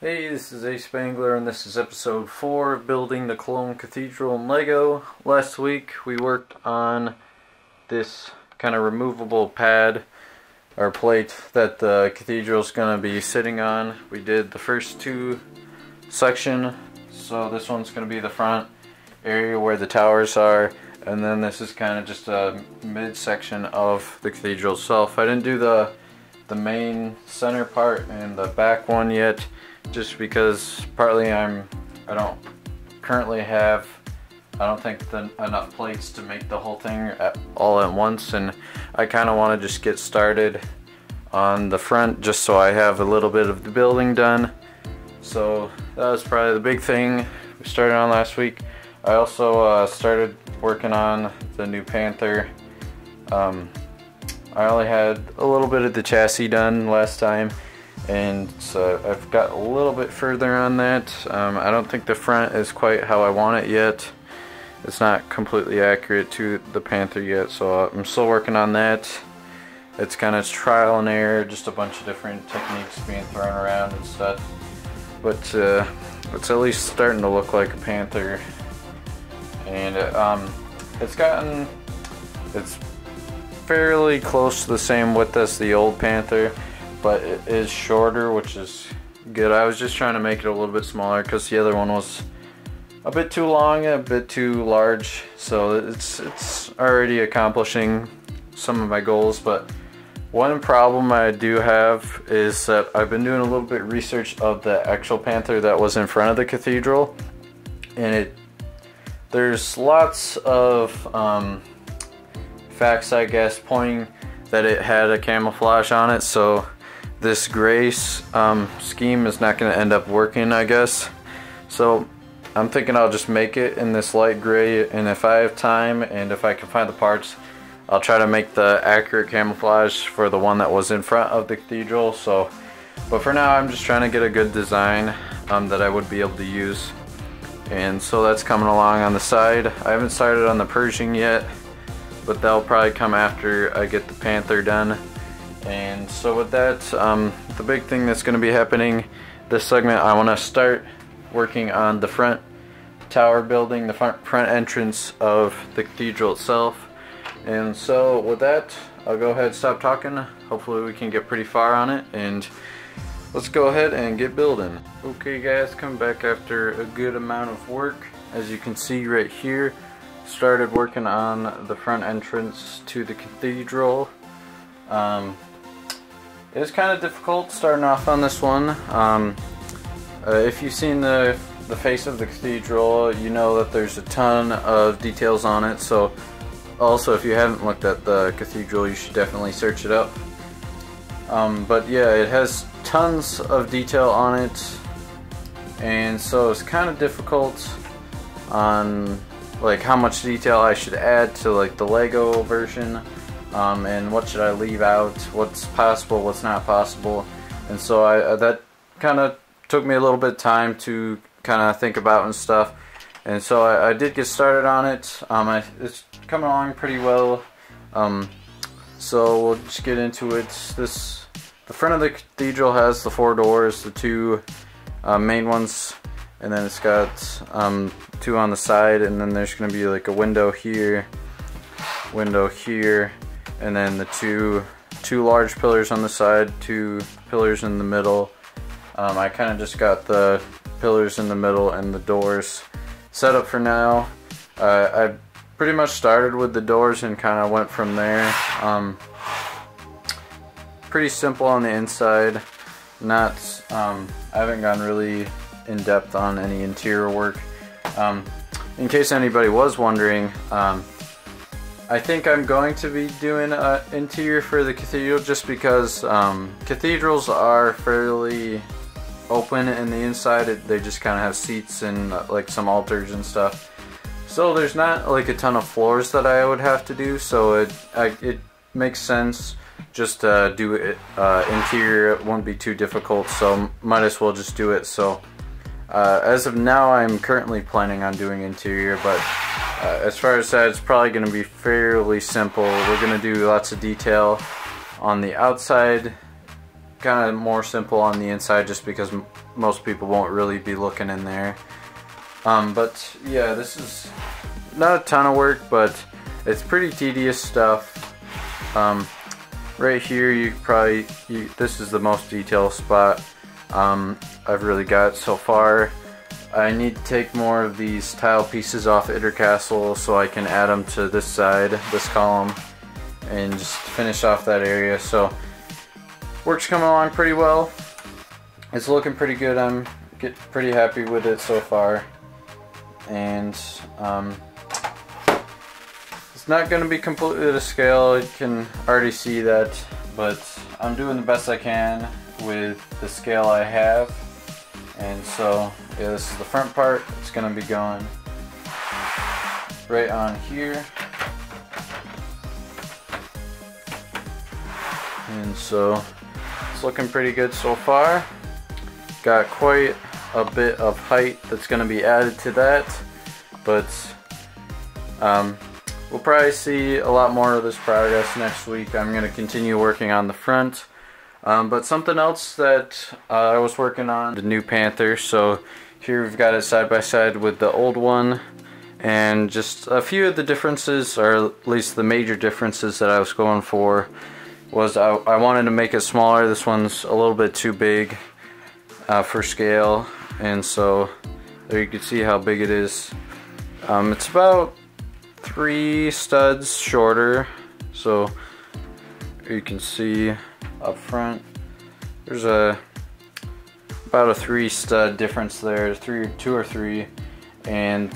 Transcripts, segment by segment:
Hey, this is ASpengler and this is episode 4 of building the Cologne Cathedral in Lego. Last week we worked on this kind of removable pad or plate that the cathedral is going to be sitting on. We did the first two section, so this one's going to be the front area where the towers are, and then this is kind of just a mid-section of the cathedral itself. I didn't do the main center part and the back one yet, just because partly I don't currently have, I don't think enough plates to make the whole thing all at once, and I kind of want to just get started on the front just so I have a little bit of the building done. So that was probably the big thing we started on last week. I also started working on the new Panther. I only had a little bit of the chassis done last time, and so I've got a little bit further on that. I don't think the front is quite how I want it yet. It's not completely accurate to the Panther yet, so I'm still working on that. It's kind of trial and error, just a bunch of different techniques being thrown around and stuff. But it's at least starting to look like a Panther, and it's fairly close to the same width as the old Panther, but it is shorter, which is good. I was just trying to make it a little bit smaller because the other one was a bit too long and a bit too large, so it's already accomplishing some of my goals. But one problem I do have is that I've been doing a little bit of research of the actual Panther that was in front of the cathedral, and there's lots of facts, I guess, pointing that it had a camouflage on it, so this gray scheme is not going to end up working, I guess. So I'm thinking I'll just make it in this light gray, and if I have time and if I can find the parts, I'll try to make the accurate camouflage for the one that was in front of the cathedral. So, but for now I'm just trying to get a good design that I would be able to use, and so that's coming along on the side. I haven't started on the Pershing yet, but that'll probably come after I get the Panther done. And so with that, the big thing that's going to be happening this segment, I want to start working on the front tower building, the front entrance of the cathedral itself. And so with that, I'll go ahead and stop talking. Hopefully we can get pretty far on it, and let's go ahead and get building. Okay guys, come back after a good amount of work. As you can see right here, started working on the front entrance to the cathedral. It was kind of difficult starting off on this one. If you've seen the face of the cathedral, you know that there's a ton of details on it. So also, if you haven't looked at the cathedral, you should definitely search it up. But yeah, it has tons of detail on it, and so it's kind of difficult on like how much detail I should add to like the Lego version, and what should I leave out, what's possible, what's not possible. And so that kind of took me a little bit of time to kind of think about and stuff, and so I did get started on it. It's coming along pretty well, so we'll just get into it. The front of the cathedral has the 4 doors, the 2 main ones, and then it's got 2 on the side, and then there's going to be like a window here, and then the two large pillars on the side, 2 pillars in the middle. I kind of just got the pillars in the middle and the doors set up for now. I pretty much started with the doors and kind of went from there. Pretty simple on the inside. Not I haven't gone really in depth on any interior work. In case anybody was wondering, I think I'm going to be doing an interior for the cathedral, just because cathedrals are fairly open in the inside. They just kind of have seats and like some altars and stuff, so there's not like a ton of floors that I would have to do, so it makes sense just to do it interior. It won't be too difficult, so might as well just do it. So as of now, I'm currently planning on doing interior, but as far as that, it's probably going to be fairly simple. We're going to do lots of detail on the outside, kind of more simple on the inside, just because most people won't really be looking in there. But yeah, this is not a ton of work, but it's pretty tedious stuff. Right here, this is the most detailed spot I've really got so far. I need to take more of these tile pieces off Castle so I can add them to this side, this column, and just finish off that area. So work's coming along pretty well. It's looking pretty good. I'm pretty happy with it so far, and it's not going to be completely to scale. You can already see that, but I'm doing the best I can with the scale I have. And so yeah, this is the front part. It's going to be going right on here. And so it's looking pretty good so far. Got quite a bit of height that's going to be added to that, but we'll probably see a lot more of this progress next week. I'm going to continue working on the front. But something else that I was working on, the new Panther. So here we've got it side by side with the old one, and just a few of the differences, or at least the major differences that I was going for, was I wanted to make it smaller. This one's a little bit too big for scale, and so there you can see how big it is. It's about 3 studs shorter, so you can see up front there's about a 3 stud difference there, 2 or 3, and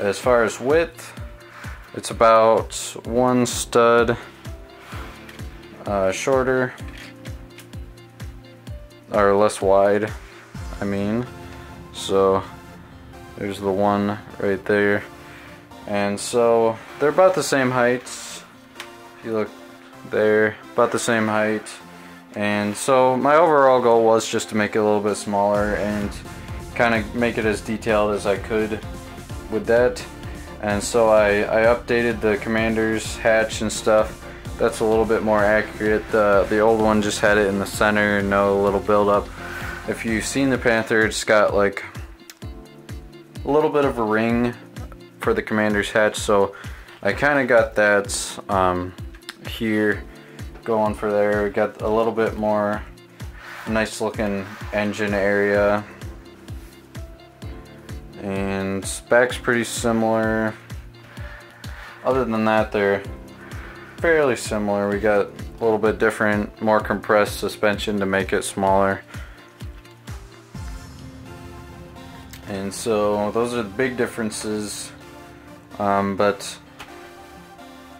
as far as width, it's about 1 stud shorter, or less wide, I mean. So there's the one right there, and so they're about the same heights. If you look there, about the same height. And so my overall goal was just to make it a little bit smaller and kind of make it as detailed as I could with that. And so I updated the commander's hatch and stuff. That's a little bit more accurate. The old one just had it in the center, no little build up. If you've seen the Panther, it's got like a little bit of a ring for the commander's hatch, so I kind of got that here going for there. Got a little bit more nice looking engine area, and back's pretty similar. Other than that, they're fairly similar. We got a little bit different, more compressed suspension to make it smaller. And so those are the big differences. But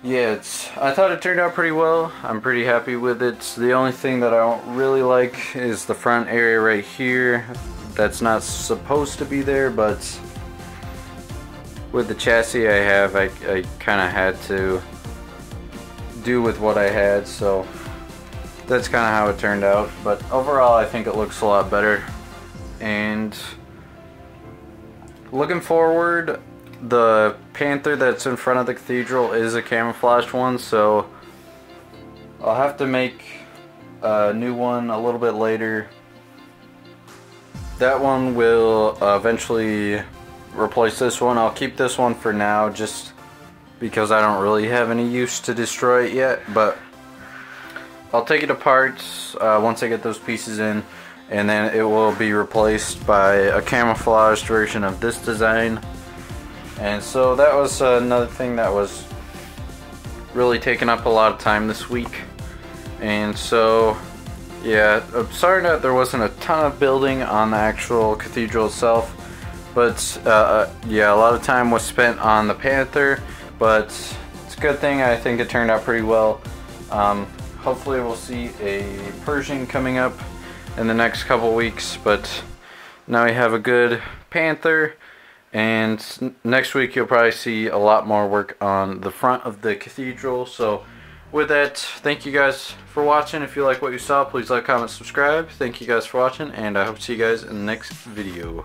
yeah, I thought it turned out pretty well. I'm pretty happy with it. The only thing that I don't really like is the front area right here. That's not supposed to be there, but with the chassis I have, I kind of had to do with what I had, so that's kind of how it turned out. But overall, I think it looks a lot better. And looking forward, the Panther that's in front of the cathedral is a camouflaged one, so I'll have to make a new one a little bit later. That one will eventually replace this one. I'll keep this one for now just because I don't really have any use to destroy it yet, but I'll take it apart once I get those pieces in, and then it will be replaced by a camouflaged version of this design. And so that was another thing that was really taking up a lot of time this week. And so yeah, I'm sorry that there wasn't a ton of building on the actual cathedral itself, but yeah, a lot of time was spent on the Panther, but it's a good thing. I think it turned out pretty well. Hopefully we'll see a Pershing coming up in the next couple weeks, but now we have a good Panther. And next week you'll probably see a lot more work on the front of the cathedral. So with that, thank you guys for watching. If you like what you saw, please like, comment, subscribe. Thank you guys for watching, and I hope to see you guys in the next video.